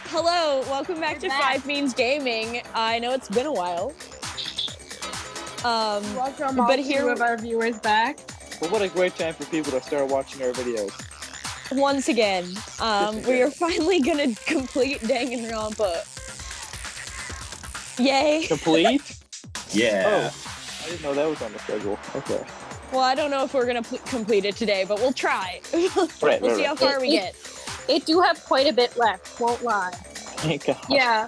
Hello, welcome back to Five Beans Gaming. I know it's been a while. Welcome all two of our viewers back. Well, what a great time for people to start watching our videos. Once again, we are finally gonna complete Danganronpa. Yay! Complete? Yeah. Oh, I didn't know that was on the schedule. Okay. Well, I don't know if we're gonna complete it today, but we'll try. We'll see how far we get. It do have quite a bit left, won't lie. Thank God. Yeah.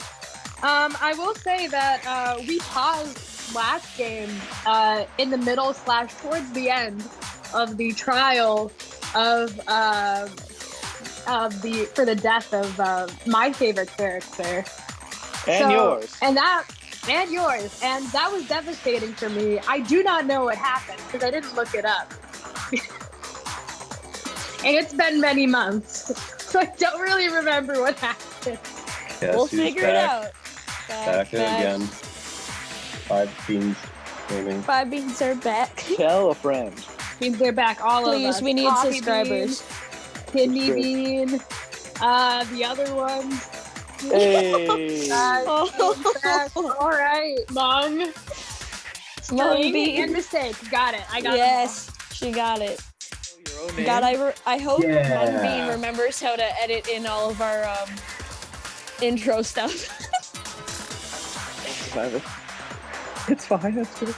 I will say that we paused last game in the middle / towards the end of the trial of for the death of my favorite character. And yours. And yours. And that was devastating for me. I do not know what happened because I didn't look it up. And it's been many months. So I don't really remember what happened. Yes, We'll figure it out. Back again. Five Beans Gaming. Five Beans are back. Tell a friend. Means they're back, all of us. Please, we need Coffee subscribers. Bean, Kidney Bean, the other ones. Hey! All right, Mung. Mung Bean. And mistake. Got it. I got it. Yes, she got it. Your own name? God, I hope Yeah. Mung Bean remembers how to edit in all of our intro stuff. It's fine. That's good.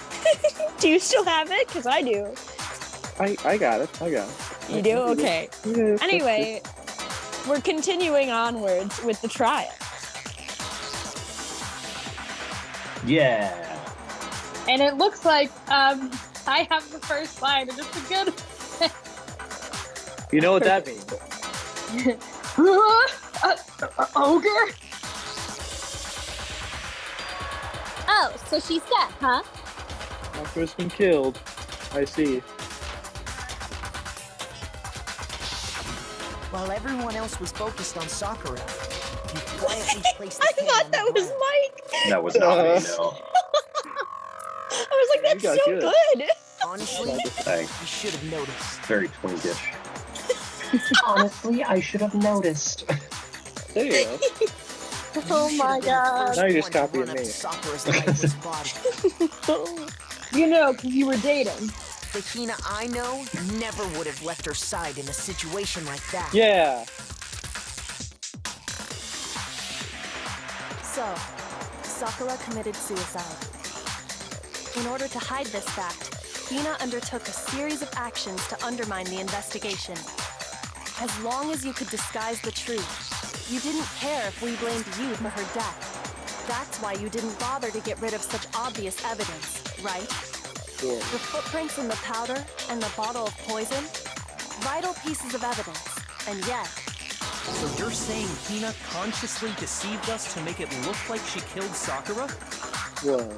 Do you still have it? Because I do. I got it. You do? Okay. Yeah, Anyway, we're continuing onwards with the trial. Yeah. And it looks like I have the first line, and it's a good. You know what that means? Ogre. Oh, so she's dead, huh? After's been killed. I see. While everyone else was focused on Sakura, you quietly placed the I pin thought on that the was ground. Mike. That was not me, no. I was like, that's got so good. good. Honestly, Thanks. you should have noticed. Very twinkish. Honestly, I should have noticed. There you go. Oh You my should have been the God. first Now you're just one to copying run up to me. Sakura's lifeless body. You know, because you were dating. The Hina I know never would have left her side in a situation like that. Yeah. So, Sakura committed suicide. In order to hide this fact, Hina undertook a series of actions to undermine the investigation. As long as you could disguise the truth, you didn't care if we blamed you for her death. That's why you didn't bother to get rid of such obvious evidence, right? Sure. The footprints in the powder and the bottle of poison? Vital pieces of evidence, and yet... So you're saying Hina consciously deceived us to make it look like she killed Sakura? Whoa.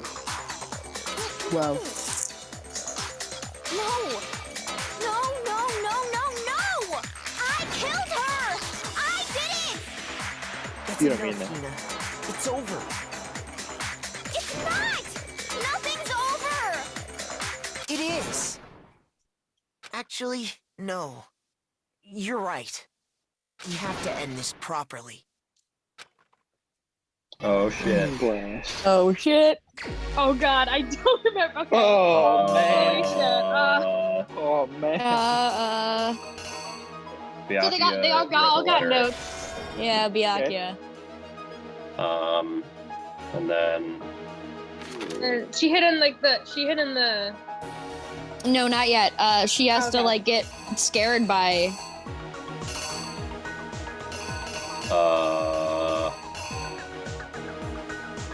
Whoa. No! No, no, no, no, no! I killed her! I did it! That's You don't enough, mean that. Hina. It's over. It's not! Nothing's over! It is. Actually, no. You're right. We have to end this properly. Oh shit. Blast. Oh, shit. Oh God, I don't remember. Okay. Oh, man. Holy shit. Oh, man. So they all got notes. Yeah, Byakuya. And then She hid in the. No, not yet. She has to, Okay. like, get scared by...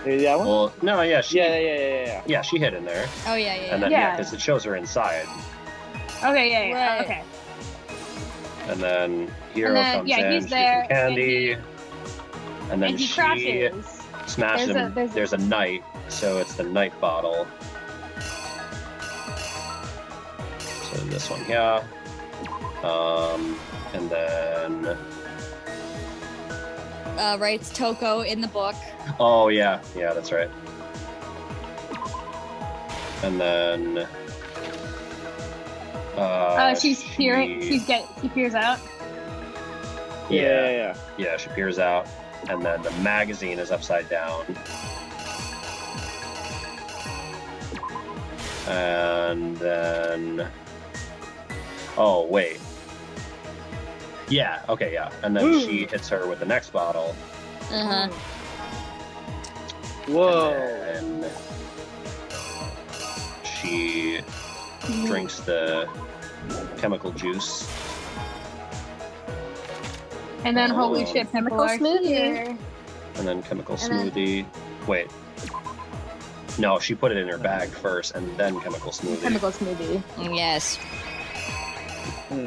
That one? well, no, yeah, she, Yeah. she hid in there, Oh, yeah, yeah, and then Yeah. because it shows her inside, Okay, yeah. Right. Okay. and then Hero And then, comes yeah, in, he's she's there, some candy, and then And he she crashes. smashes him. There's a knight, so it's the knight bottle. So this one here, and then writes Toko in the book. oh yeah, that's right. And then She's peering. She peers out. Yeah. Yeah, she peers out, and then the magazine is upside down. And then... Oh, wait. Yeah, okay, yeah. And then she hits her with the next bottle. Uh-huh. Whoa. And she drinks the chemical juice. And then, holy Oh. shit, people Chemical are smoothie. here. And then chemical And then- smoothie. Wait. No, she put it in her bag first, and then chemical smoothie. Chemical smoothie. Yes.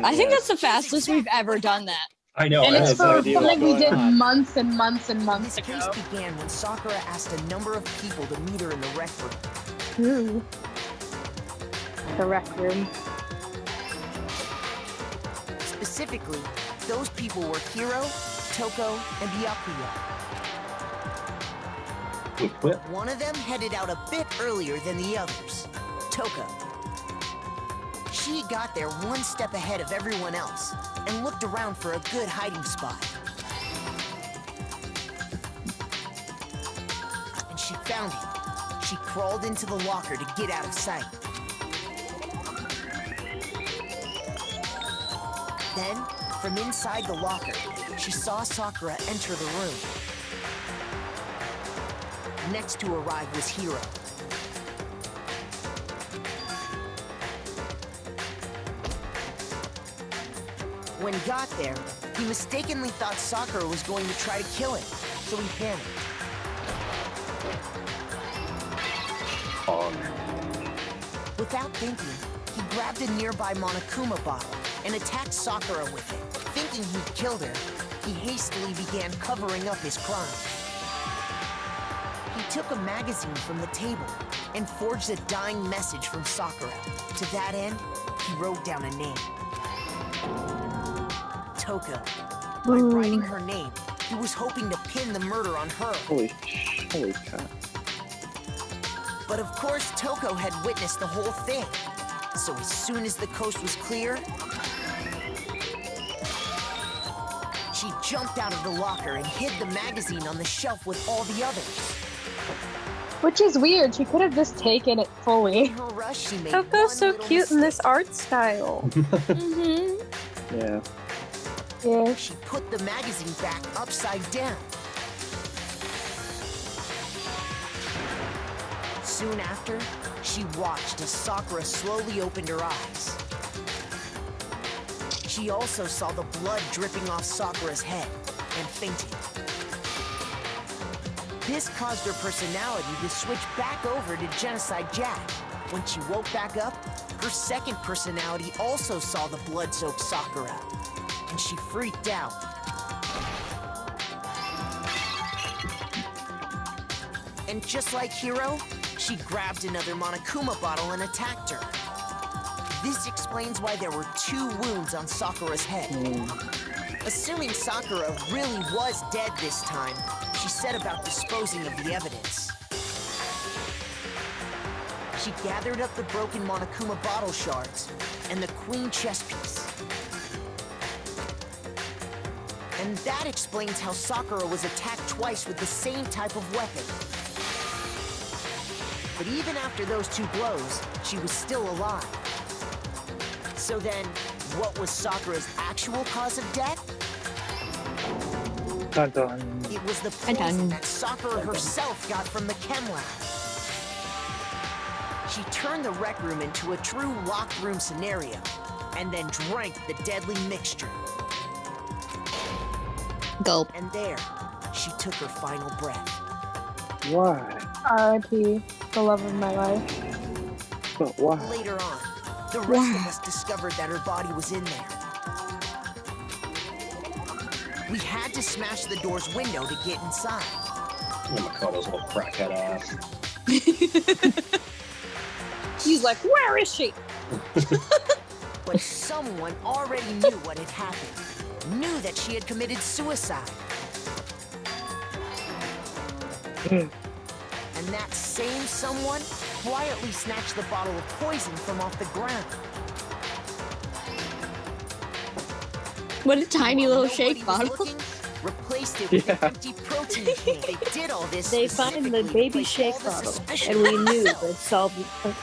I think that's the fastest we've ever done that. I know. And I it's had no no for idea something what's we did going on. months and months and months This case ago. began when Sakura asked a number of people to meet her in the rec room. Ooh. The rec room. Specifically, those people were Hiro, Toko, and Byakuya. Whip. One of them headed out a bit earlier than the others, Toko. She got there one step ahead of everyone else and looked around for a good hiding spot. And she found it. She crawled into the locker to get out of sight. Then, from inside the locker, she saw Sakura enter the room. Next to arrive was Hiro. When he got there, he mistakenly thought Sakura was going to try to kill him, so he panicked. On. Without thinking, he grabbed a nearby Monokuma bottle and attacked Sakura with it. Thinking he'd killed her, he hastily began covering up his crime. He took a magazine from the table and forged a dying message from Sakura. To that end, he wrote down a name. Toko. By writing her name, he was hoping to pin the murder on her. Holy crap. But of course, Toko had witnessed the whole thing. So as soon as the coast was clear, she jumped out of the locker and hid the magazine on the shelf with all the others. Which is weird. She could have just taken it fully. In her rush, she made Toko's one so little cute in this mistake. art style. Mm-hmm. Yeah. Yeah. She put the magazine back upside down. Soon after, she watched as Sakura slowly opened her eyes. She also saw the blood dripping off Sakura's head and fainted. This caused her personality to switch back over to Genocide Jack. When she woke back up, her second personality also saw the blood-soaked Sakura, and she freaked out. And just like Hiro, she grabbed another Monokuma bottle and attacked her. This explains why there were 2 wounds on Sakura's head. Assuming Sakura really was dead this time, she set about disposing of the evidence. She gathered up the broken Monokuma bottle shards and the queen chess piece. And that explains how Sakura was attacked twice with the same type of weapon. But even after those 2 blows, she was still alive. So then, what was Sakura's actual cause of death? Dun dun. It was the Dun. poison that Sakura herself got from the chem lab. She turned the rec room into a true locked room scenario, and then drank the deadly mixture. Gulp. And there, she took her final breath. Why? R.I.P. The love of my life. But why? Later on, the rest of us discovered that her body was in there. We had to smash the door's window to get inside. Oh, Makoto's little crackhead ass. He's like, where is she? But someone already knew what had happened. Knew that she had committed suicide. And that same someone quietly snatched the bottle of poison from off the ground. What a tiny little shake Nobody was bottle. looking, replaced it with Yeah. an empty protein can. They did all this They find the specifically to baby place shake all the bottle, suspicion and we on knew themselves. they'd solve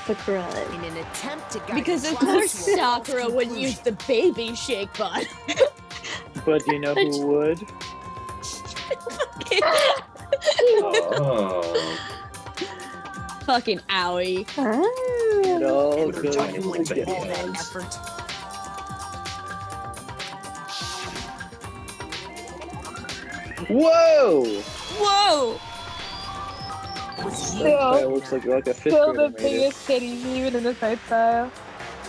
the crime. In an attempt to guide Because the of trial course to a false Sakura wouldn't use conclusion. the baby shake bottle. But do you know who would? Oh. Fucking owie. It all With her goes tiny little Went to baby all that hands. effort. Whoa! Whoa! Was That you guy looks like a fifth Still grader the made it. biggest titties, even in the fight style.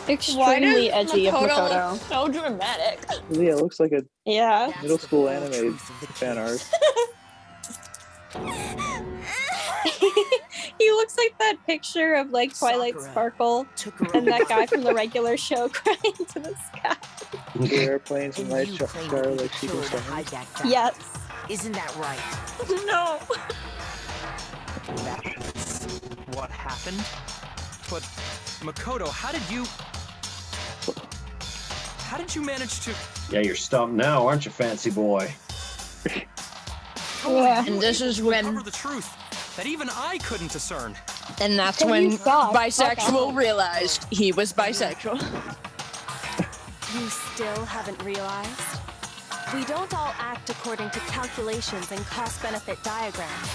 Extremely edgy of Makoto. look so dramatic? Yeah, it looks like a Yeah. That's middle the school full anime truth of the fan case. art. He looks like that picture of like Twilight Sakura Sparkle took her and that own guy life. from the regular show crying to the sky. The airplanes and And night you star claim to be the like she killer can to sing. hide that fact. Yes. Isn't that right? No. That's what happened? But, Makoto, how did you manage to... Yeah, you're stumped now, aren't you, fancy boy? Yeah. And this is Uncover when, the truth that even I couldn't discern. and that's Can when you stop? bisexual realized he was bisexual. You still haven't realized? We don't all act according to calculations and cost-benefit diagrams.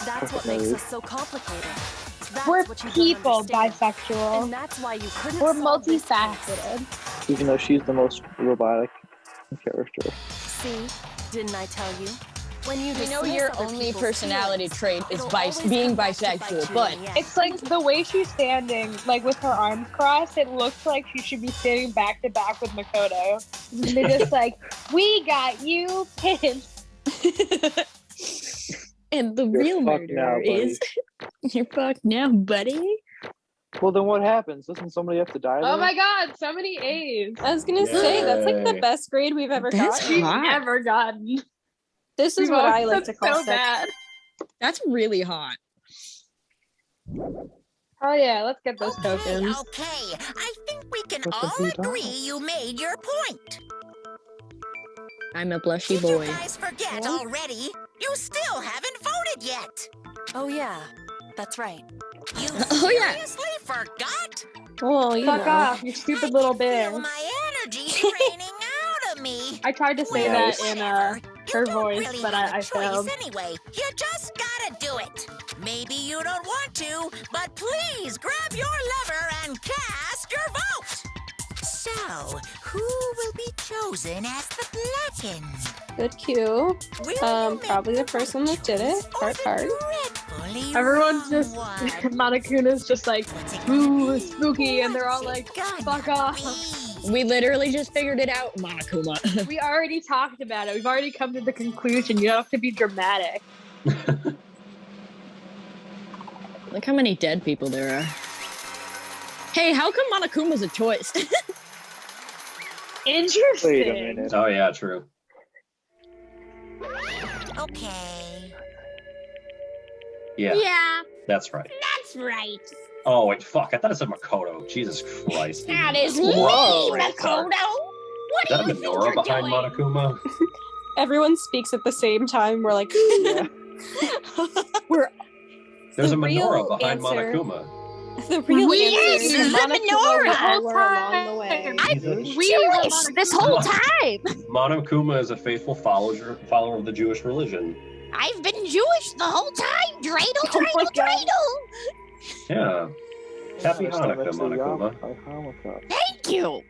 That's what makes us so complicated. That's We're what you don't people understand. bisexual. And that's why you couldn't We're solve this case. multifaceted. Even though she's the most robotic character. See? Didn't I tell you? When you You know dismiss your other only people's personality feelings, trait is it'll being always come back to bite bisexual, you but in the end. It's like the way she's standing, like with her arms crossed, it looks like she should be standing back to back with Makoto. They're just like, we got you pinned. and the You're real fucked now, murderer buddy. is you're fucked now, buddy. Well, then what happens? Doesn't somebody have to die? Oh there? my god, so many A's. I was gonna say that's like the Yay. best grade we've ever That's gotten. We've hot. never gotten. This is what I like to That's call so sex. bad. That's really hot. Oh yeah, let's get those tokens. Okay, I think we can What the all hell? agree you made your point. I'm a blushy Did boy. you guys forget already? You still haven't voted yet. Oh yeah, that's right. You Oh, yeah. seriously forgot? Well, you Fuck know. off, you stupid little bear. Feel my energy draining out of me. I tried to say Well, that in whatever. You her don't voice, really but have a I choice failed. anyway. You just gotta do it. Maybe you don't want to, but please grab your lever and cast your vote. So, who will be chosen as the blackened? Good cue. Will you Probably make the first one that did it. or Heart, the heart. dreadfully Everyone's wrong just one? Monokuna's just like, What's it gonna ooh, be? spooky, and they're all What's like, it gonna fuck off. be? We literally just figured it out, Monokuma. We already talked about it. We've already come to the conclusion. You don't have to be dramatic. Look how many dead people there are. Hey, how come Monokuma's a choice? Interesting. Wait a minute. Oh yeah, true. Okay. Yeah, Yeah, that's right. that's right. Oh wait, fuck! I thought it said Makoto. Jesus Christ. That is Whoa, me, right there. Makoto. What Is do that a you think menorah you're behind doing? Monokuma? Everyone speaks at the same time. We're like, Yeah. we're There's The a real menorah behind answer- Monokuma. the real We answer is is the Monokuma menorah. will follow her along the way. I'm Jesus. Jewish this whole time. Monokuma is a faithful follower of the Jewish religion. I've been Jewish the whole time. Dreidel, Oh my dreidel, God. dreidel. Yeah. Happy I Hanukkah, stomach's a yum Monokuma. by Hanukkah. Thank you.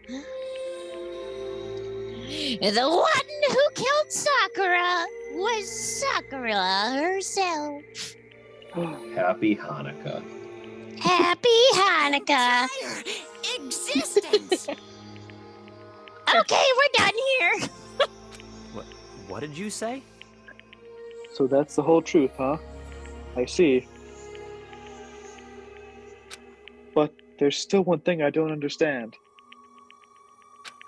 The one who killed Sakura was Sakura herself. Happy Hanukkah. Happy Hanukkah. Entire existence. Okay, we're done here. What did you say? So that's the whole truth, huh? I see. But there's still one thing I don't understand.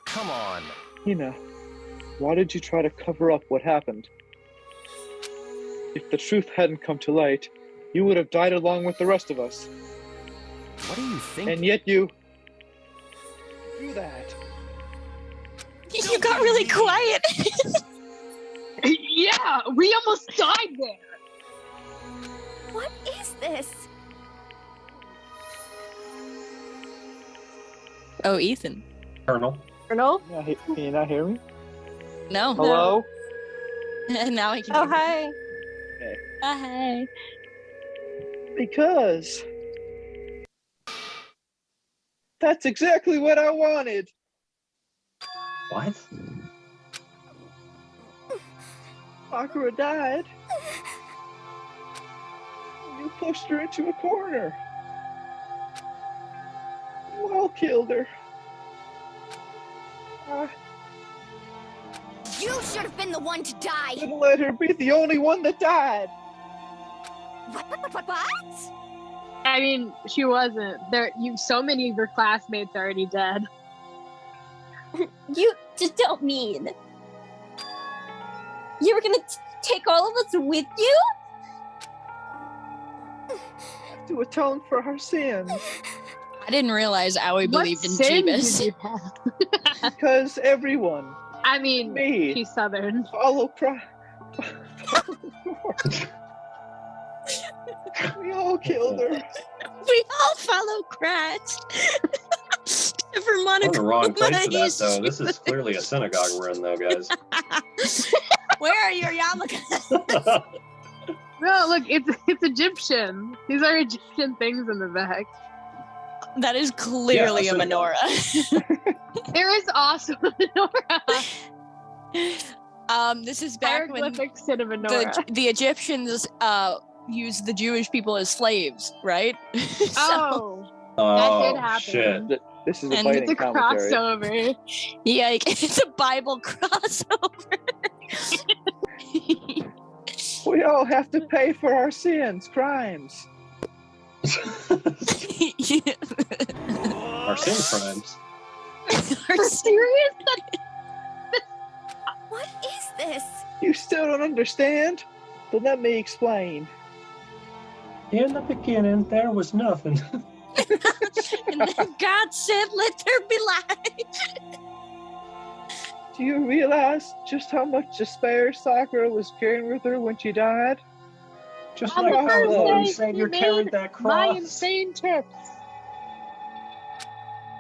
Come on. Hina, why did you try to cover up what happened? If the truth hadn't come to light, you would have died along with the rest of us. What do you think? And yet you do that. You got really quiet. Yeah, we almost died there. What is this? Oh, Ethan. Colonel. Colonel? Can you not hear me? No. Hello? Now I can. Oh, hear you. hi. Hi. Because that's exactly what I wanted. What? Sakura died. You pushed her into a corner. You all killed her. I You should have been the one to die. didn't let her be the only one that died. What? I mean, she wasn't. So many of your classmates are already dead. You just don't mean. You were gonna take all of us with you? To atone for her sins. I didn't realize Aoi believed in Jeebus. Because everyone, I mean, me, she's Southern. follow Christ. We all killed her. We all follow Christ. For We're in the wrong place for that, he's though. This is clearly a synagogue we're in, though, guys. Where are your yarmulkes? No, look, it's Egyptian. These are Egyptian things in the back. That is clearly Yeah, a menorah. There is also a menorah. This is back when Hieroglyphics in a menorah. the Egyptians used the Jewish people as slaves, right? Oh, Oh, did happen. shit. This is a And fighting it's a commentary. crossover. Yeah, it's a Bible crossover. We all have to pay for our sins, crimes. Our sin crimes. For serious? What is this? You still don't understand? Then let me explain. In the beginning, there was nothing. And then God said, "Let there be light." Do you realize just how much despair Sakura was carrying with her when she died? Just On like the our first Lord and day, Savior you carried made that my cross. insane tips.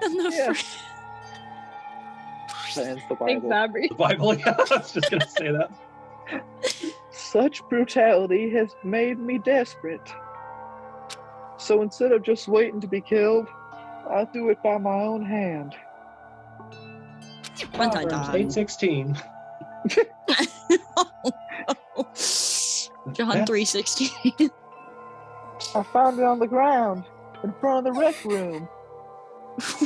And the Yeah. fr- That ends the Thanks, Bible. Aubrey. The Bible, yeah, I was just going to say that. Such brutality has made me desperate. So instead of just waiting to be killed, I'll do it by my own hand. Dun, dun, Proverbs dun. 8:16. John That's- 3:16. I found it on the ground in front of the rec room.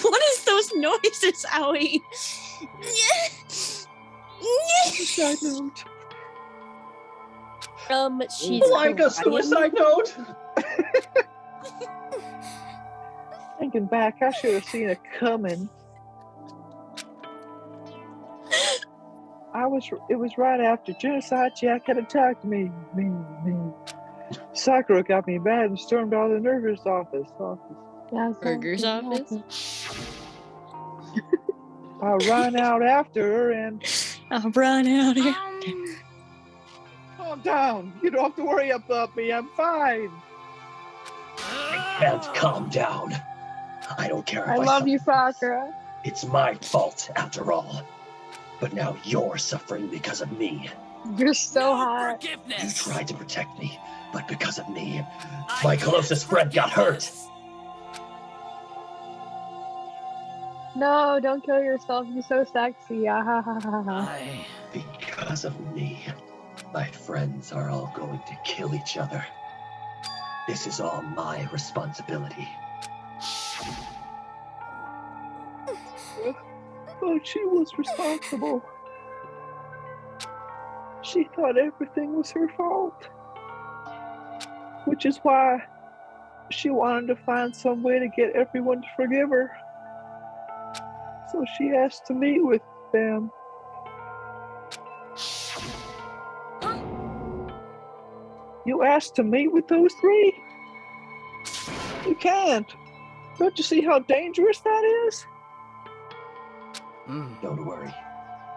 What is those noises, Aoi? Side note. She's Like a suicide note. Thinking back, I should have seen it coming. It was right after Genocide Jack had attacked me. Sakura got me mad and stormed out of the nurse's office. Burger's office? I ran out after her and I'll run out here. calm down. You don't have to worry about me. I'm fine. Can't calm down. I don't care if I love you, Sakura. It's my fault, after all. But now you're suffering because of me. You're so hot. You tried to protect me, but because of me, my closest friend got hurt. No, don't kill yourself. You're so sexy. Ah, ha, ha, ha, ha. Because of me, my friends are all going to kill each other. This is all my responsibility. But she was responsible. She thought everything was her fault. Which is why she wanted to find some way to get everyone to forgive her. So she asked to meet with them. You asked to meet with those three? You can't. Don't you see how dangerous that is? Don't worry.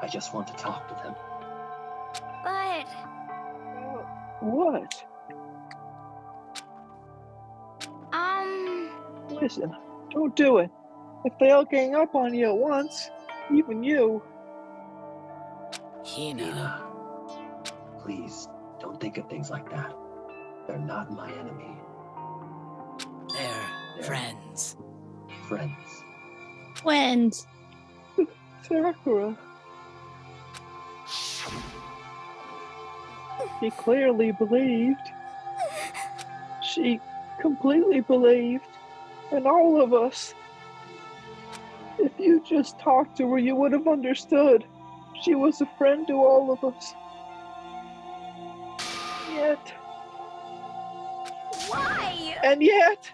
I just want to talk to them. But What? Listen, don't do it. If they all gang up on you at once, even you. Hina, please, don't think of things like that. They're not my enemy. They're friends. Friends. Friends. Sakura. She clearly believed. She completely believed. And all of us. If you just talked to her, you would have understood. She was a friend to all of us. Yet. Why? And yet.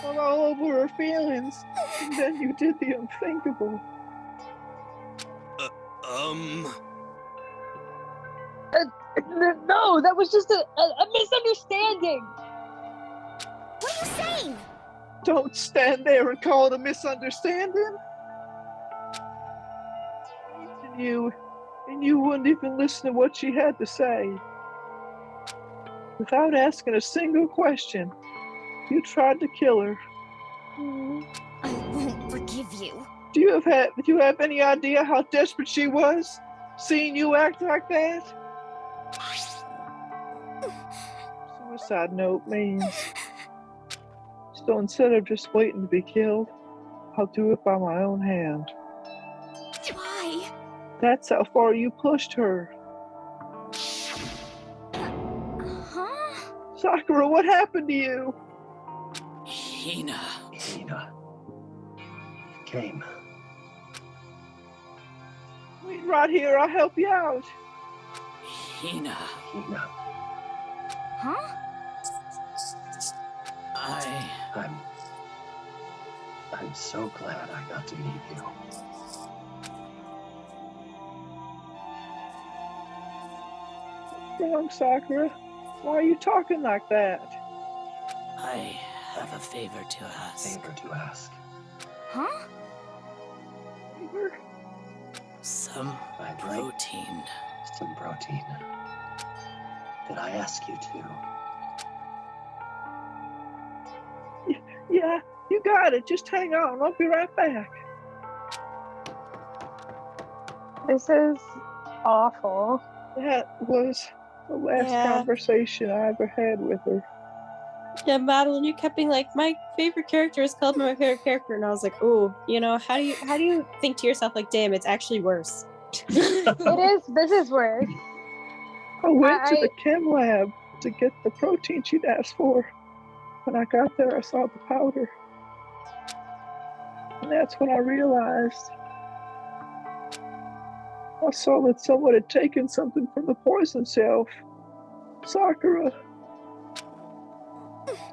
All over her feelings. And then you did the unthinkable. No, that was just a misunderstanding. What are you saying? Don't stand there and call it a misunderstanding. And you wouldn't even listen to what she had to say. Without asking a single question, you tried to kill her. I won't forgive you. Do you have any idea how desperate she was, seeing you act like that? Suicide note means. So instead of just waiting to be killed, I'll do it by my own hand. Why? That's how far you pushed her. Huh? Sakura, what happened to you? Hina. Hina. You came. Wait right here, I'll help you out. Hina. Hina. Huh? I'm so glad I got to meet you. What's wrong, Sakura? Why are you talking like that? I have a favor to ask. Favor to ask. Huh? Favor? Some I'd protein. Like some protein. Did I ask you to? Yeah, you got it. Just hang on. I'll be right back. This is awful. That was the last conversation I ever had with her. Yeah, Madeline, you kept being like, my favorite character is called my favorite character, and I was like, ooh, you know, how do you think to yourself like, damn, it's actually worse. This is worse. I went to the chem lab to get the protein she'd asked for. When I got there, I saw the powder. And that's when I realized. I saw that someone had taken something from the poison shelf. Sakura.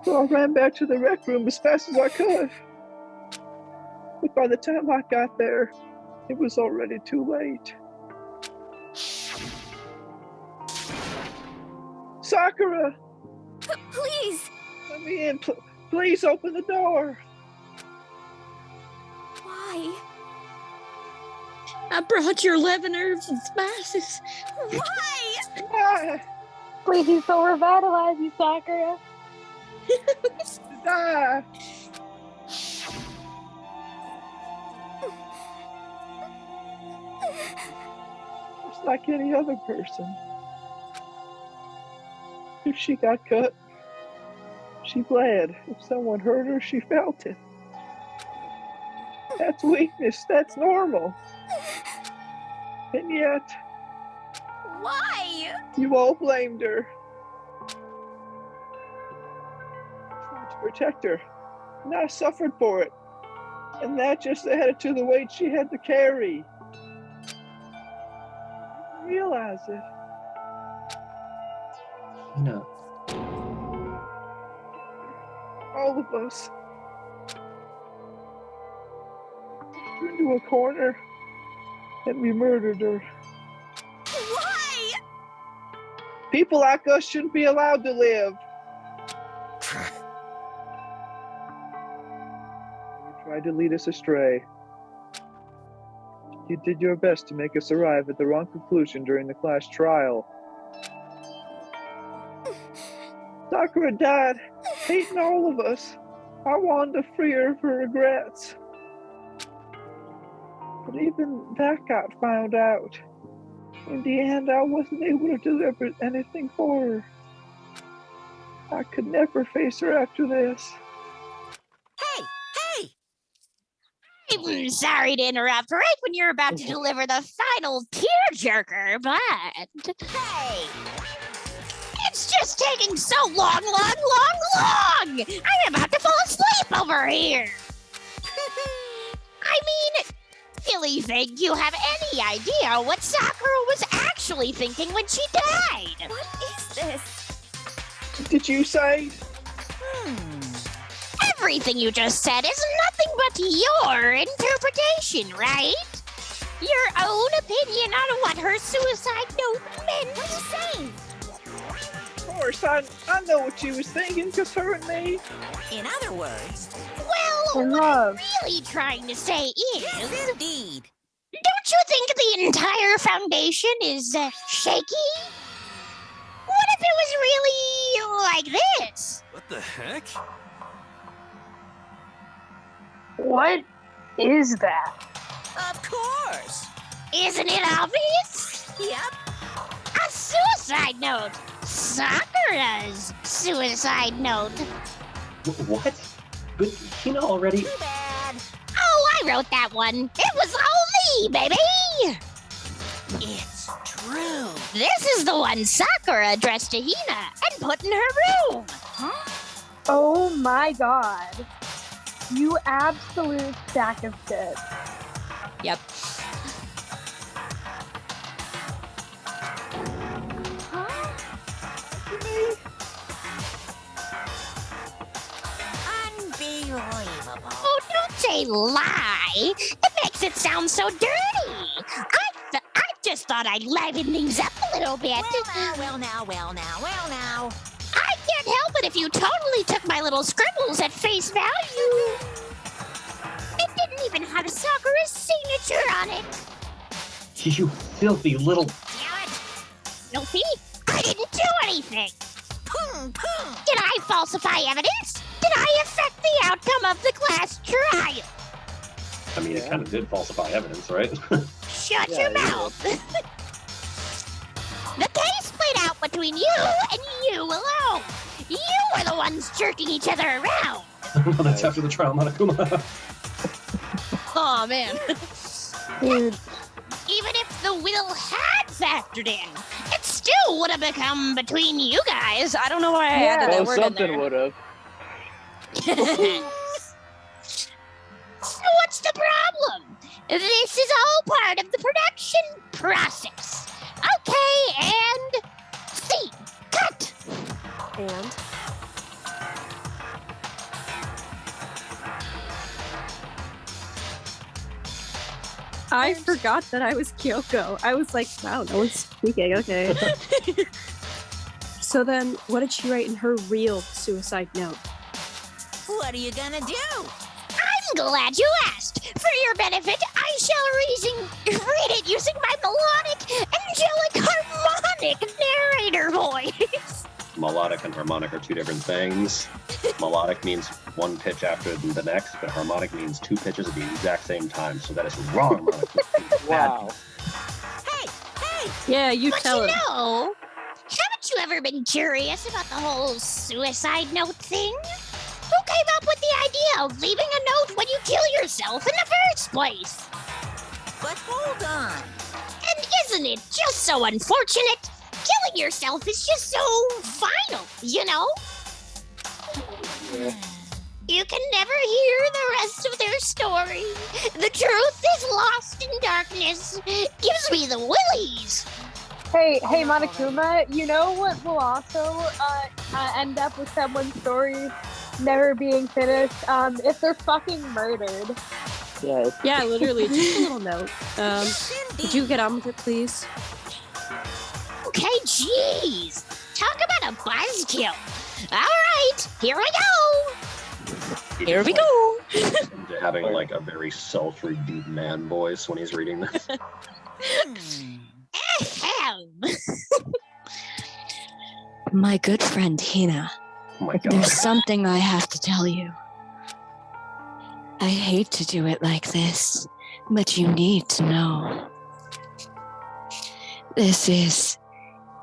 So I ran back to the rec room as fast as I could. But by the time I got there, it was already too late. Sakura! Please! Let me in. Please open the door. Why? I brought your 11 herbs and spices. Why? Why? Please, you so revitalize you, Sakura. Die. Just like any other person. If she got cut, she bled. If someone hurt her, she felt it. That's weakness. That's normal. And yet, Why? you all blamed her. Tried to protect her. And I suffered for it. And that just added to the weight she had to carry. Realize it. No. All of us. Pushed her into a corner. And we murdered her. Why? People like us shouldn't be allowed to live. tried to lead us astray. You did your best to make us arrive at the wrong conclusion during the class trial. Sakura died, hating all of us. I wanted to free her of her regrets. But even that got found out. In the end, I wasn't able to deliver anything for her. I could never face her after this. Hey! I'm sorry to interrupt right when you're about to deliver the final tearjerker, but Hey! it's just taking so long. I'm about to fall asleep over here. I mean, really think you have any idea what Sakura was actually thinking when she died? What is this? Did you say? Everything you just said is nothing but your interpretation, right? Your own opinion on what her suicide note meant. What are you saying? Of course, I know what she was thinking, because her and me. In other words, Well, what I'm really trying to say is... yes, indeed. Don't you think the entire foundation is shaky? What if it was really like this? What the heck? What is that? Of course. Isn't it obvious? Yep. A suicide note. Sakura's suicide note. What? But Hina already... Too bad. Oh, I wrote that one. It was all me, baby. It's true. This is the one Sakura addressed to Hina and put in her room. Oh my god. You absolute stack of shit. Yep. Unbelievable. Oh, don't say lie. It makes it sound so dirty. I just thought I'd liven things up a little bit. Well now. I can't help it if you totally took my little scribbles at face value. It didn't even have Sakura's signature on it. You filthy little... Damn it. Filthy? I didn't do anything. Pum. Did I falsify evidence? Did I affect the outcome of the class trial? I mean, it kind of did falsify evidence, right? Shut your mouth. The case played out between you and you alone. You were the ones jerking each other around. Well, that's after the trial, Monokuma. Oh man. Dude. Even if the will had factored in, it still would have become between you guys. I don't know why I added that Well, word in something there. would have. So what's the problem? This is all part of the production process. Okay, and see, cut. And? I forgot that I was Kyoko. I was like, wow, no one's speaking. Okay. So then, what did she write in her real suicide note? What are you gonna do? I'm glad you asked. For your benefit, I shall read it using my melodic, angelic, harmonic narrator voice. Melodic and harmonic are two different things. Melodic means one pitch after the next, but harmonic means two pitches at the exact same time. So that is wrong, Monokuma. Wow. Hey! Yeah, you But tell you him. know, haven't you ever been curious about the whole suicide note thing? Who came up with the idea of leaving a note when you kill yourself in the first place? But hold on. And isn't it just so unfortunate? Killing yourself is just so final, you know? You can never hear the rest of their story. The truth is lost in darkness. Gives me the willies. Hey, Monokuma, you know what will also end up with someone's story never being finished? If they're fucking murdered. Yes. Yeah, literally, just a little note. Could you get on with it, please? Okay, jeez. Talk about a buzzkill. All right, here we go. Here we go. into having like a very sultry, deep man voice when he's reading this. Ahem. My good friend Hina, Oh my god. there's something I have to tell you. I hate to do it like this, but you need to know. This is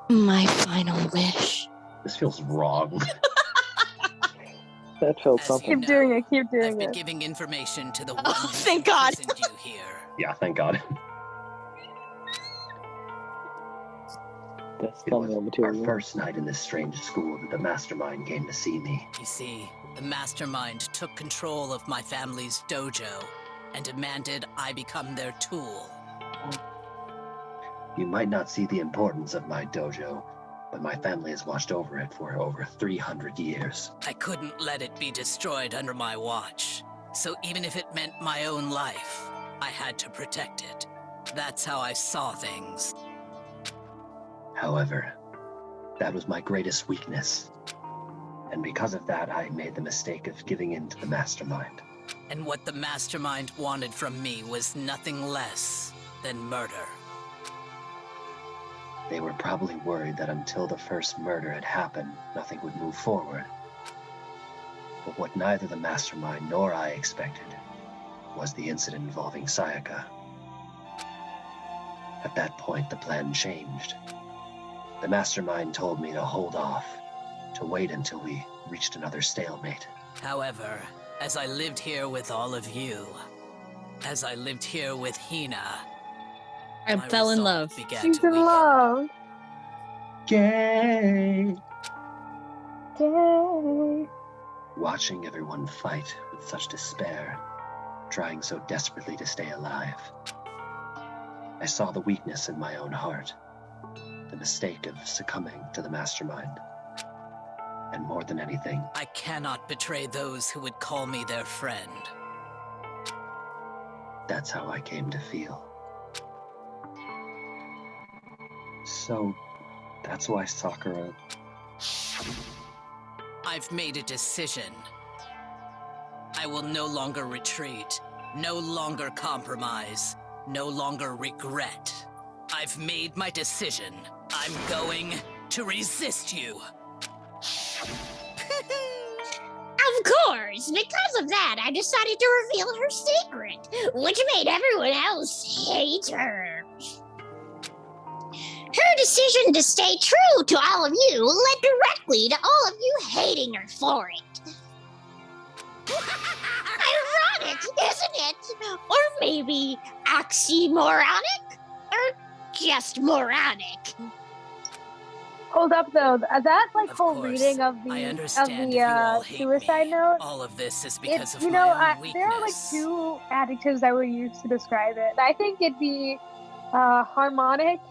my final wish. This feels wrong. That felt As something. you Keep doing it. Keep I've doing been it. giving information to the one Oh, who thank God. imprisoned you here. Yeah, thank God. That's It was thumbnail our material. first night in this strange school that the mastermind came to see me. You see, the mastermind took control of my family's dojo and demanded I become their tool. You might not see the importance of my dojo, but my family has watched over it for over 300 years. I couldn't let it be destroyed under my watch. So even if it meant my own life, I had to protect it. That's how I saw things. However, that was my greatest weakness. And because of that, I made the mistake of giving in to the mastermind. And what the mastermind wanted from me was nothing less than murder. They were probably worried that until the first murder had happened, nothing would move forward. But what neither the mastermind nor I expected was the incident involving Sayaka. At that point, the plan changed. The mastermind told me to hold off, to wait until we reached another stalemate. However, as I lived here with all of you, as I lived here with Hina, I my fell in resolve love. began She's to in weaken. love. Gay! Yay. Watching everyone fight with such despair, trying so desperately to stay alive. I saw the weakness in my own heart, the mistake of succumbing to the mastermind. And more than anything, I cannot betray those who would call me their friend. that's how I came to feel. So, that's why Sakura... I've made a decision. I will no longer retreat, no longer compromise, no longer regret. I've made my decision. I'm going to resist you. Of course, because of that, I decided to reveal her secret, which made everyone else hate her. Her decision to stay true to all of you led directly to all of you hating her for it. Ironic, isn't it? Or maybe oxymoronic? Or just moronic? Hold up though, that like Of whole course, reading of I the understand if you all hate suicide me. note. All of this is because of You my know, own weakness. there are like two adjectives I would use to describe it. I think it'd be harmonic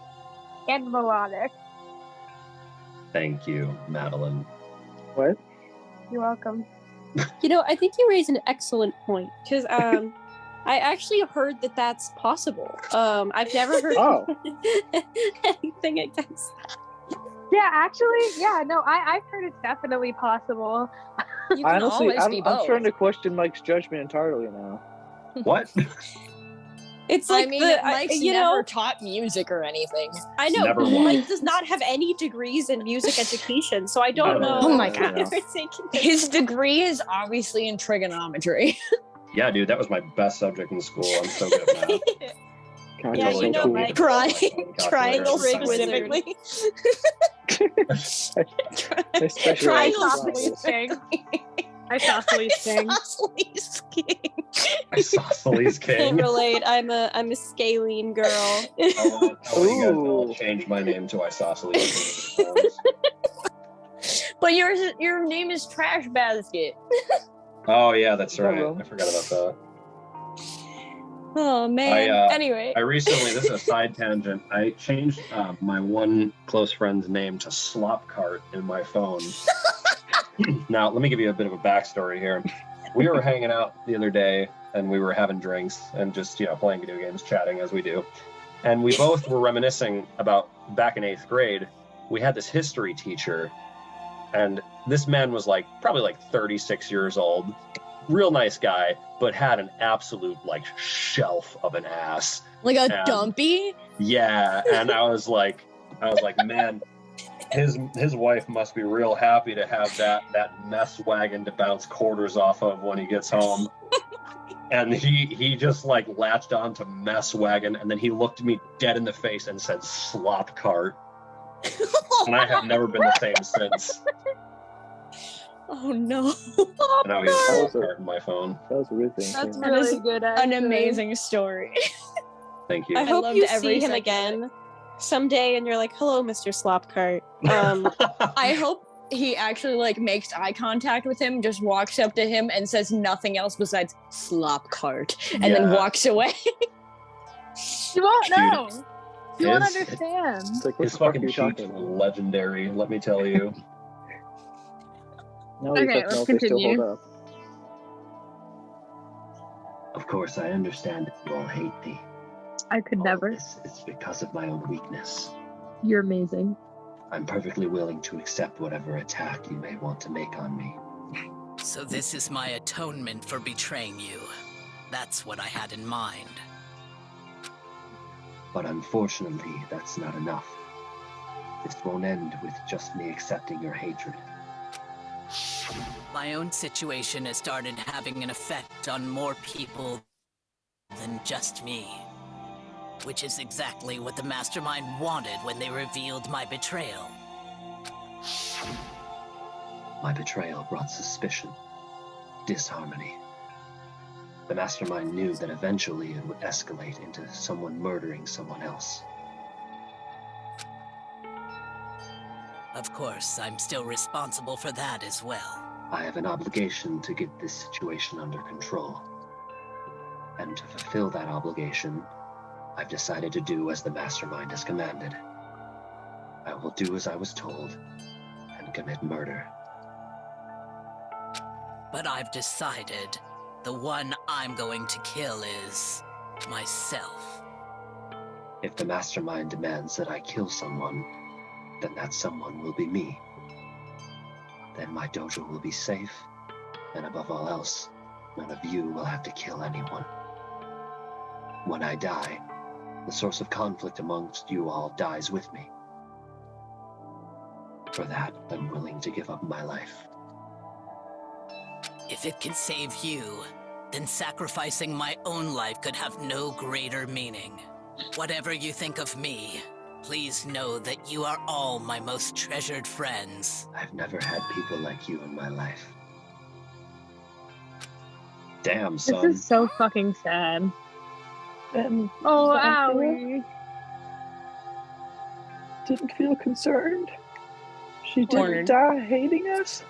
and melodic. Thank you, Madeline. What? You're welcome. You know, I think you raise an excellent point because I actually heard that that's possible. I've never heard anything against that. Yeah, actually, yeah, no, I've heard it's definitely possible. You can Honestly, always I'm be both. starting to question Mike's judgment entirely now. What? It's like I mean, the, Mike's you never know, taught music or anything. I know Never was. Mike does not have any degrees in music education, so I don't know. Oh my if God. you're taking this. His degree is obviously in trigonometry. Yeah, dude, that was my best subject in school. I'm so good at math. God, Yeah, that's you so know, cool. Mike. Triangle specifically. I specialize Triangle in specific. Isosceles king. Isosceles king. Isosceles Can't king. relate. I'm a scalene girl. I'll Ooh. change my name to Isosceles king. But your name is Trash Basket. Oh yeah, that's right. Hello. I forgot about that. Oh man. Anyway. I recently, this is a side tangent, I changed my one close friend's name to Slopcart in my phone. Now, let me give you a bit of a backstory here. We were hanging out the other day, and we were having drinks and just, playing video games, chatting as we do. And we both were reminiscing about back in 8th grade, we had this history teacher, and this man was probably 36 years old. real nice guy, but had an absolute like shelf of an ass. Like a And- dumpy? Yeah, and I was like, man, his wife must be real happy to have that mess wagon to bounce quarters off of when he gets home. And he just like latched on to mess wagon, and then he looked me dead in the face and said slop cart. And I have never been the same since. Oh no. And now he has slop cart in my phone. That was a really thing. That's yeah. really good. An amazing story. Thank you. I hope loved you every see him second of again someday and you're like, hello, Mr. Slopcart. I hope he actually like makes eye contact with him, just walks up to him and says nothing else besides slop cart, and then Yeah. walks away. You won't Dude, know. You won't his- understand. It's like, what His the fuck are fucking you cheeks talking were about? legendary, let me tell you. No, Okay, these let's fucking they still hold continue. up. Of course, I understand that you all hate me. I could All never. This is because of my own weakness. You're amazing. I'm perfectly willing to accept whatever attack you may want to make on me. So this is my atonement for betraying you. That's what I had in mind. But unfortunately, that's not enough. This won't end with just me accepting your hatred. My own situation has started having an effect on more people than just me. Which is exactly what the Mastermind wanted when they revealed my betrayal. My betrayal brought suspicion, disharmony. The Mastermind knew that eventually it would escalate into someone murdering someone else. Of course, I'm still responsible for that as well. I have an obligation to get this situation under control. And to fulfill that obligation, I've decided to do as the Mastermind has commanded. I will do as I was told and commit murder. But I've decided the one I'm going to kill is myself. If the Mastermind demands that I kill someone, then that someone will be me. Then my dojo will be safe, and above all else, none of you will have to kill anyone. When I die, the source of conflict amongst you all dies with me. For that, I'm willing to give up my life. If it can save you, then sacrificing my own life could have no greater meaning. Whatever you think of me, please know that you are all my most treasured friends. I've never had people like you in my life. Damn, This son. is so fucking sad. And Oh, Sakura owie. didn't feel concerned. She didn't Cornered. die hating us.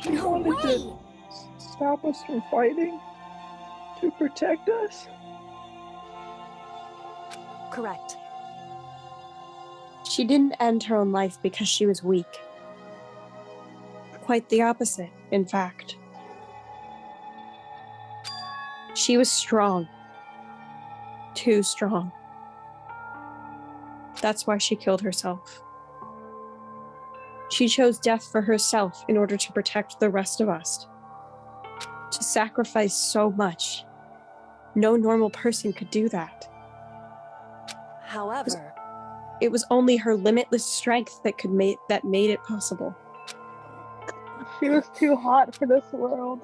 She No wanted way! to stop us from fighting, to protect us. Correct. She didn't end her own life because she was weak. Quite the opposite, in fact. She was strong. Too strong. That's why she killed herself. She chose death for herself in order to protect the rest of us. To sacrifice so much. No normal person could do that. However, It was only her limitless strength that made it possible. She was too hot for this world.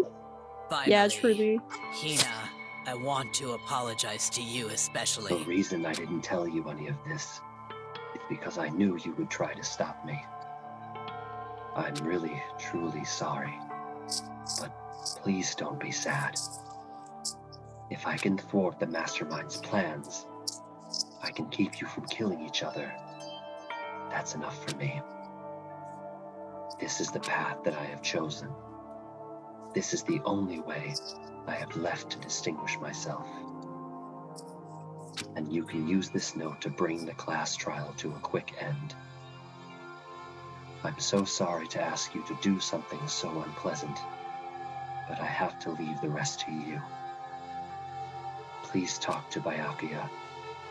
Finally, Yeah, truly. Hina, I want to apologize to you The especially. reason I didn't tell you any of this is because I knew you would try to stop me. I'm really, truly sorry. But please don't be sad. If I can thwart the Mastermind's plans, I can keep you from killing each other. That's enough for me. This is the path that I have chosen. This is the only way I have left to distinguish myself. And you can use this note to bring the class trial to a quick end. I'm so sorry to ask you to do something so unpleasant, but I have to leave the rest to you. Please talk to Byakuya,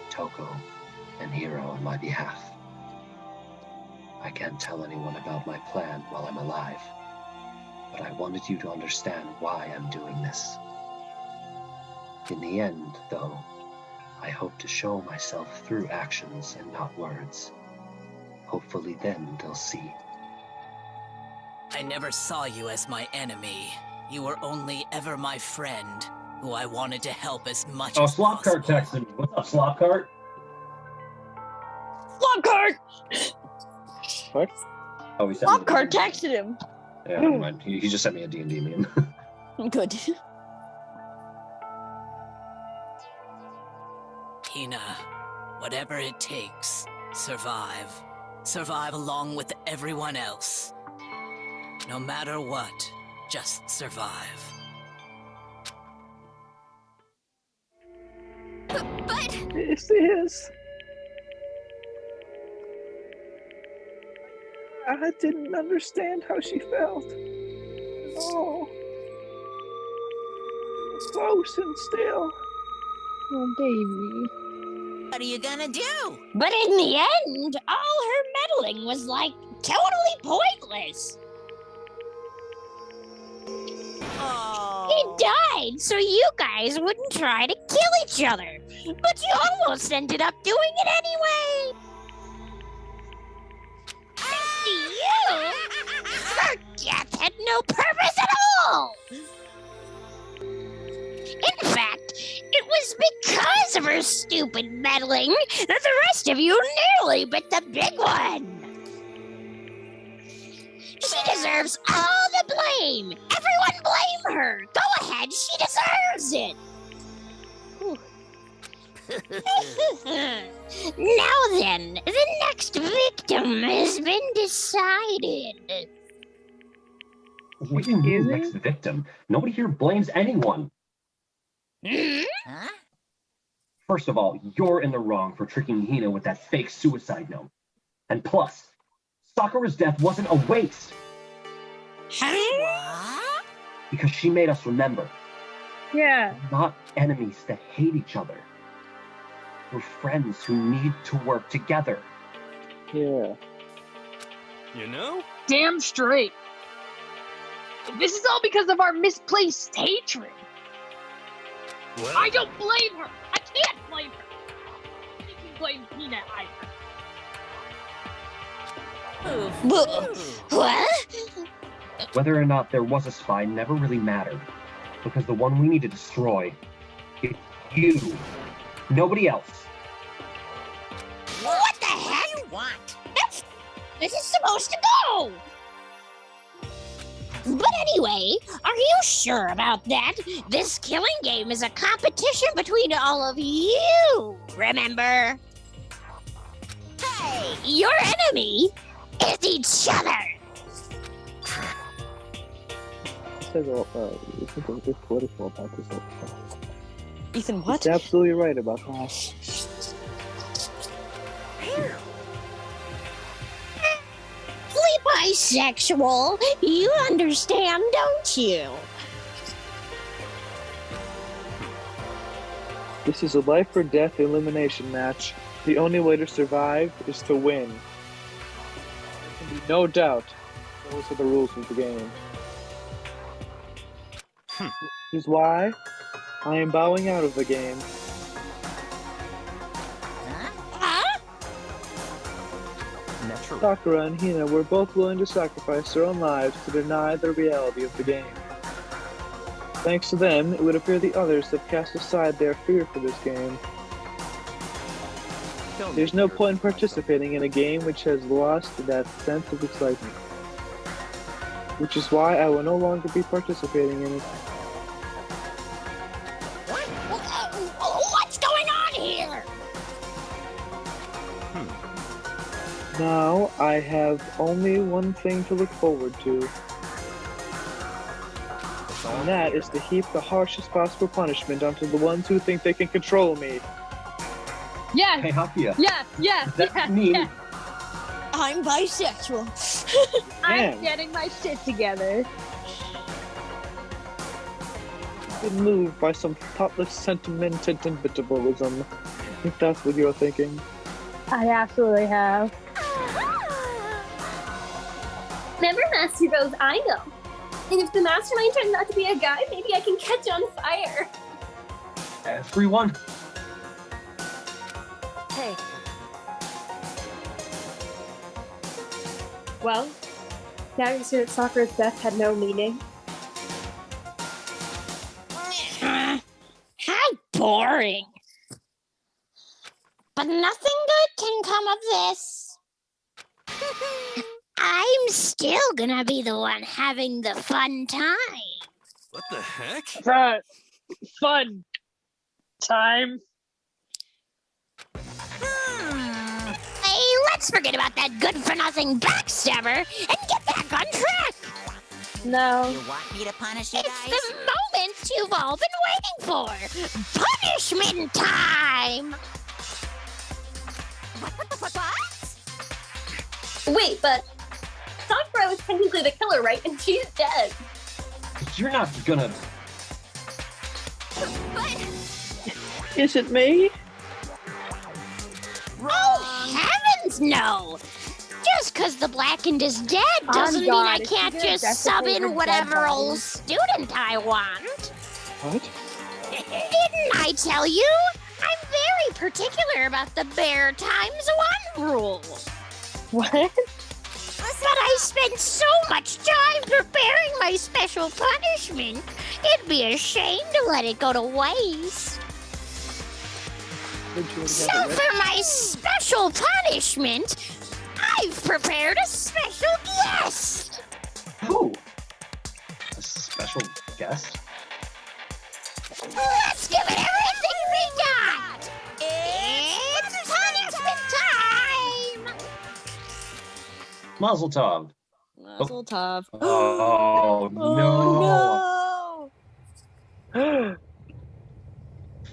Toko, and Hiro on my behalf. I can't tell anyone about my plan while I'm alive. but I wanted you to understand why I'm doing this. In the end, though, I hope to show myself through actions and not words. Hopefully then they'll see. I never saw you as my enemy. You were only ever my friend, who I wanted to help as much as Slopcart texted me. What's up, Slopcart? Slopcart! What? Oh, he sent me Slopcart texted him. Yeah, never mind. He just sent me a D&D meme. Good. Hina, whatever it takes, survive. Survive along with everyone else. No matter what, just survive. But This is. I didn't understand how she felt. Oh. Close and still. Oh, baby. What are you gonna do? But in the end, all her meddling was like totally pointless. Oh. He died so you guys wouldn't try to kill each other. But you almost ended up doing it anyway. Thanks to you, her death had no purpose at all. In fact, it was because of her stupid meddling that the rest of you nearly bit the big one. She deserves all the blame. Everyone blame her. Go ahead, she deserves it. Now then, the next victim has been decided. What do you mean, next victim? Nobody here blames anyone. Huh? First of all, you're in the wrong for tricking Hina with that fake suicide note. And plus, Sakura's death wasn't a waste. What? Because she made us remember. Yeah. We're not enemies that hate each other. We're friends who need to work together. Yeah. You know? Damn straight. This is all because of our misplaced hatred. Well, I don't blame her. I can't blame her. I can blame Hina either. What? Whether or not there was a spy never really mattered. Because the one we need to destroy is you. Nobody else. What the heck? What do you want? This is supposed to go! But anyway, are you sure about that? This killing game is a competition between all of you, remember? Hey, your enemy is each other! Says something just political about this whole stuff. Ethan, what? He's absolutely right about that. Bisexual, you understand, don't you? This is a life or death elimination match. The only way to survive is to win. There can be no doubt those are the rules of the game. Which is why I am bowing out of the game. naturally. Sakura and Hina were both willing to sacrifice their own lives to deny the reality of the game. Thanks to them, it would appear the others have cast aside their fear for this game. There's no point in participating in a game which has lost that sense of excitement. Which is why I will no longer be participating in it. What's going on here? Now, I have only one thing to look forward to. And that is to heap the harshest possible punishment onto the ones who think they can control me. Yes. Hey, Hakia. Yes. Yes. That Yes. mean Yes. I'm bisexual. I'm Man. getting my shit together. Been moved by some thoughtless sentimentalism, if that's what you're thinking. I absolutely have. Remember Master Rose, I know. And if the mastermind turns out to be a guy, maybe I can catch on fire. Everyone. Hey. Well, now you see that Sakura's death had no meaning. How boring. But nothing good can come of this. I'm still gonna be the one having the fun time. What the heck? Fun time. Hey, let's forget about that good-for-nothing backstabber and get back on track. No. You want me to punish you It's guys? the moment you've all been waiting for. Punishment time. Wait, but Sakura was technically the killer, right? And she's dead. You're not gonna. Is it me? Oh, heavens no! Just because the blackened is dead doesn't mean I can't just sub in whatever old student I want. What? Didn't I tell you? I'm very particular about the bare times one rule. What? But I spent so much time preparing my special punishment, it'd be a shame to let it go to waste. So for my special punishment, I've prepared a special guest. Oh, a special guest? Let's give it everything we got. It's punishment time. Mazel tov. Mazel tov. Oh, no. No.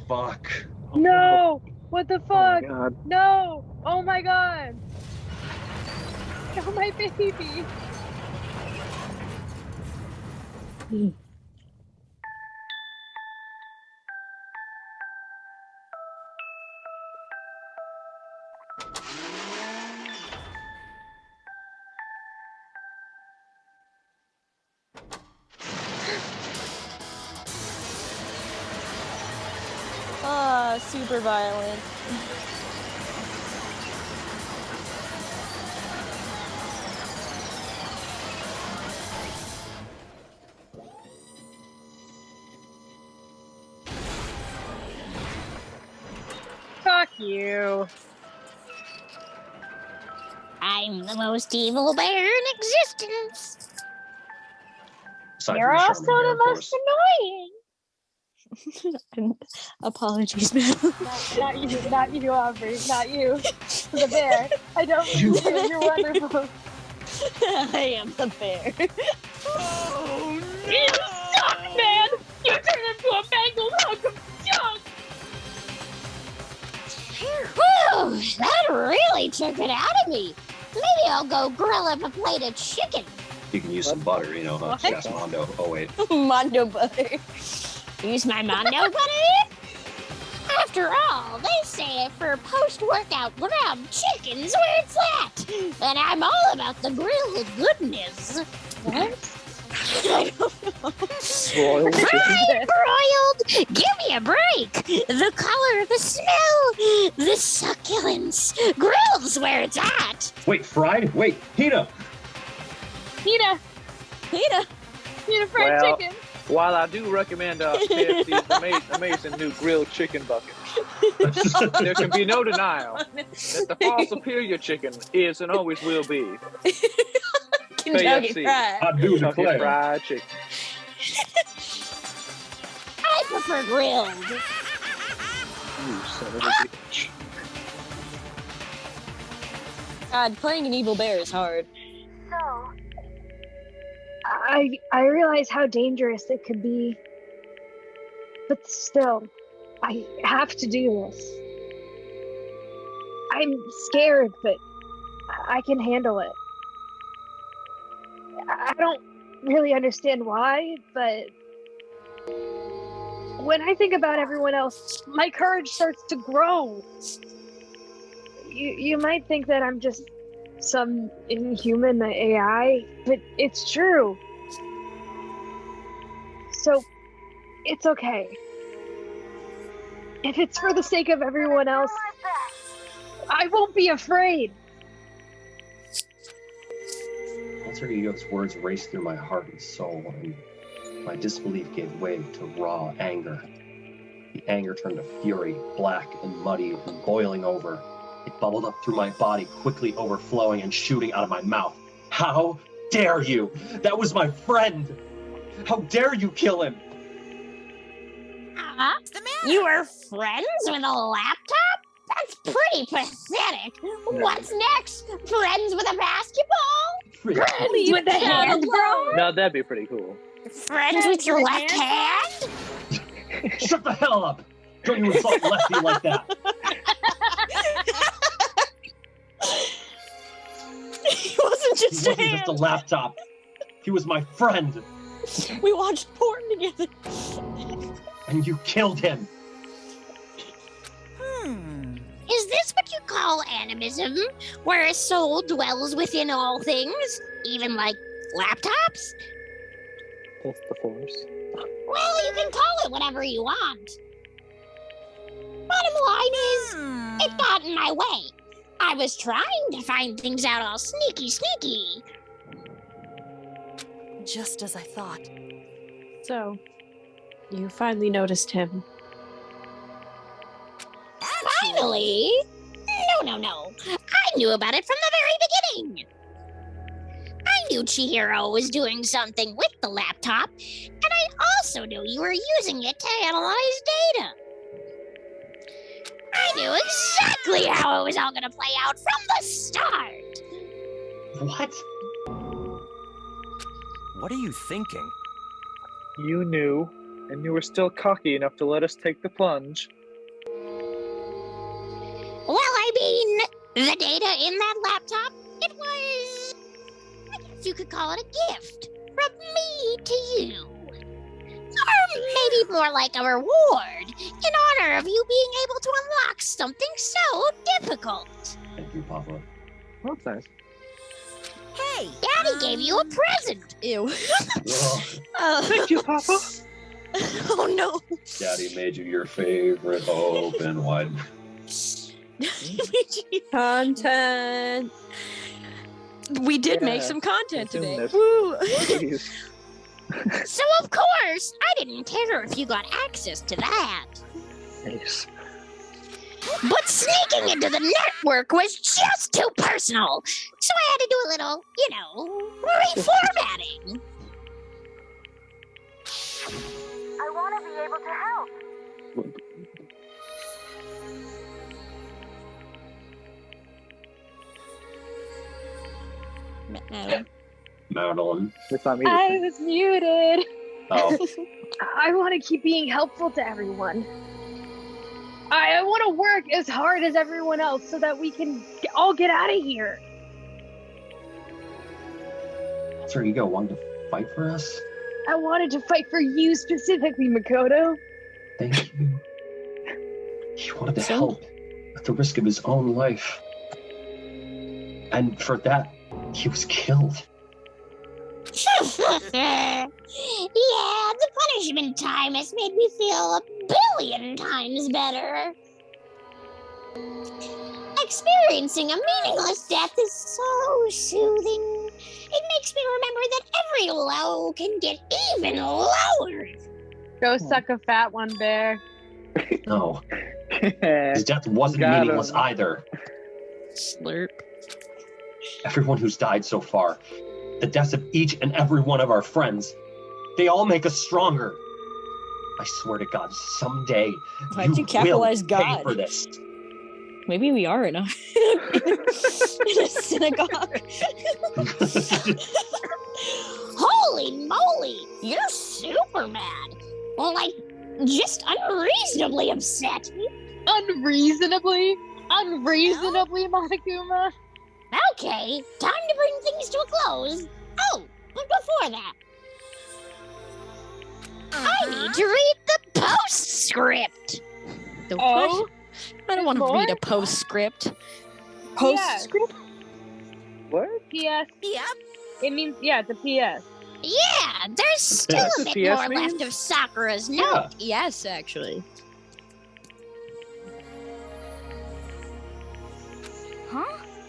Fuck. No! What the fuck? Oh my God. No! Oh my god! Oh my baby! Ah, super violent. Fuck you. I'm the most evil bear in existence. Aside You're from the also Charmin bear, the of most course. annoying. Apologies, man. Not you, Aubrey. Not you. The bear. I don't mean you. You're wonderful. I am the bear. Oh, you suck, man! You turned into a mangled hunk of junk! Whew, that really took it out of me. Maybe I'll go grill up a plate of chicken. You can use some butter, you know, huh? Yes, Mondo. Oh, wait. Mondo butter. Use my Mondo butter? After all, they say for post-workout ground chicken's where it's at. And I'm all about the grilled goodness. What? I don't know. Broiled chicken? Broiled? Give me a break. The color, the smell, the succulence. Grilled's where it's at. Wait, fried? Wait, Hina! Hina! Hina! Hina fried Well, chicken! While I do recommend KFC's amazing new grilled chicken bucket, there can be no denial that the far superior chicken is and always will be Kentucky KFC. Fried. I do Kentucky declare. Fried Chicken. I prefer grilled. You son of a bitch. God, playing an evil bear is hard. So, I realize how dangerous it could be, but still, I have to do this. I'm scared, but I can handle it. I don't really understand why, but when I think about everyone else, my courage starts to grow. You might think that I'm just some inhuman AI, but it's true. So, it's okay. If it's for the sake of everyone else, I won't be afraid. Alter Ego's words raced through my heart and soul, and my disbelief gave way to raw anger. The anger turned to fury, black and muddy and boiling over. It bubbled up through my body, quickly overflowing and shooting out of my mouth. How dare you? That was my friend! How dare you kill him? You were friends with a laptop? That's pretty pathetic. What's next? Friends with a basketball? Friends with a hand, bro? No, that'd be pretty cool. Friends with your left hand? Shut the hell up! Don't you insult Lefty like that! He wasn't just He wasn't just a laptop. He was my friend. We watched porn together. And you killed him. Is this what you call animism? Where a soul dwells within all things? Even like laptops? That's the Force. Well, you can call it whatever you want. Bottom line is, it got in my way. I was trying to find things out all sneaky. Just as I thought. So, you finally noticed him. Finally? No. I knew about it from the very beginning. I knew Chihiro was doing something with the laptop, and I also knew you were using it to analyze data. I knew exactly how it was all going to play out from the start. What? What are you thinking? You knew, and you were still cocky enough to let us take the plunge. Well, I mean, the data in that laptop, it was, I guess you could call it a gift from me to you. Or maybe more like a reward in honor of you being able to unlock something so difficult. Thank you, Papa. That's nice. Hey, Daddy gave you a present. Ew. Thank you, Papa. Oh no. Daddy made you your favorite open wide. Content. We did make Yeah, some content consume today. this. Woo! Please. So of course, I didn't care if you got access to that. Nice. But sneaking into the network was just too personal. So I had to do a little, reformatting. I want to be able to help. Madeline. It's not me. I was muted. Oh. I want to keep being helpful to everyone. I want to work as hard as everyone else so that we can all get out of here. Alter Ego wanted to fight for us? I wanted to fight for you specifically, Makoto. Thank you. He wanted to help at the risk of his own life. And for that, he was killed. Yeah, the punishment time has made me feel 1,000,000,000 times better. Experiencing a meaningless death is so soothing. It makes me remember that every low can get even lower. Go suck a fat one, Bear. No. His death wasn't Got meaningless him. either. Slurp. Everyone who's died so far, the deaths of each and every one of our friends, they all make us stronger. I swear to God, someday Why'd you will capitalize pay God? for this. Maybe we are in a, in a synagogue. Holy moly, you're super mad. Well, like, just unreasonably upset. Unreasonably, Monokuma. Okay, time to bring things to a close. Oh, but before that, I need to read the postscript. The Oh, what? I don't want to read a postscript. Postscript? What? PS. Yep. It means, yeah, it's a PS. Yeah, there's still That's a what bit PS more left means? of Sakura's note. Yes, actually. Huh?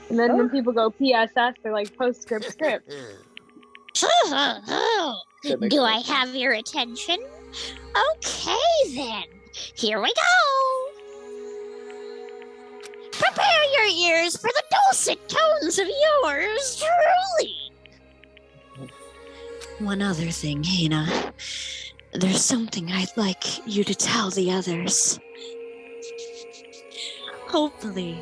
And then when people go PSS, they're like postscript script. That makes Do I sense. have your attention? Okay then, here we go. Prepare your ears for the dulcet tones of yours truly. One other thing, Hina. There's something I'd like you to tell the others. Hopefully,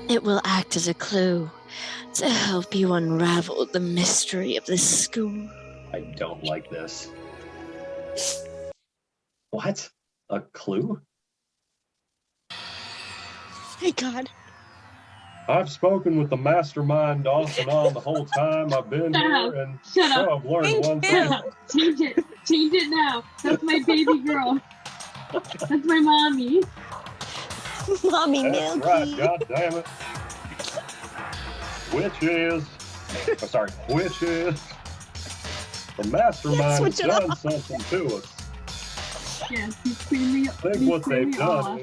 it will act as a clue to help you unravel the mystery of this school. I don't like this. What? A clue? Thank God. I've spoken with the mastermind off and on the whole time I've been Shut here, up. and Shut up. so I've learned one Shut thing. up. Change it. Change it now. That's my baby girl. That's my mommy. Mommy That's Milky. right, God damn it. Witches. Oh, sorry, witches. The mastermind has switch it done up. something to us. Yes, he's cleanly. Think what they've done.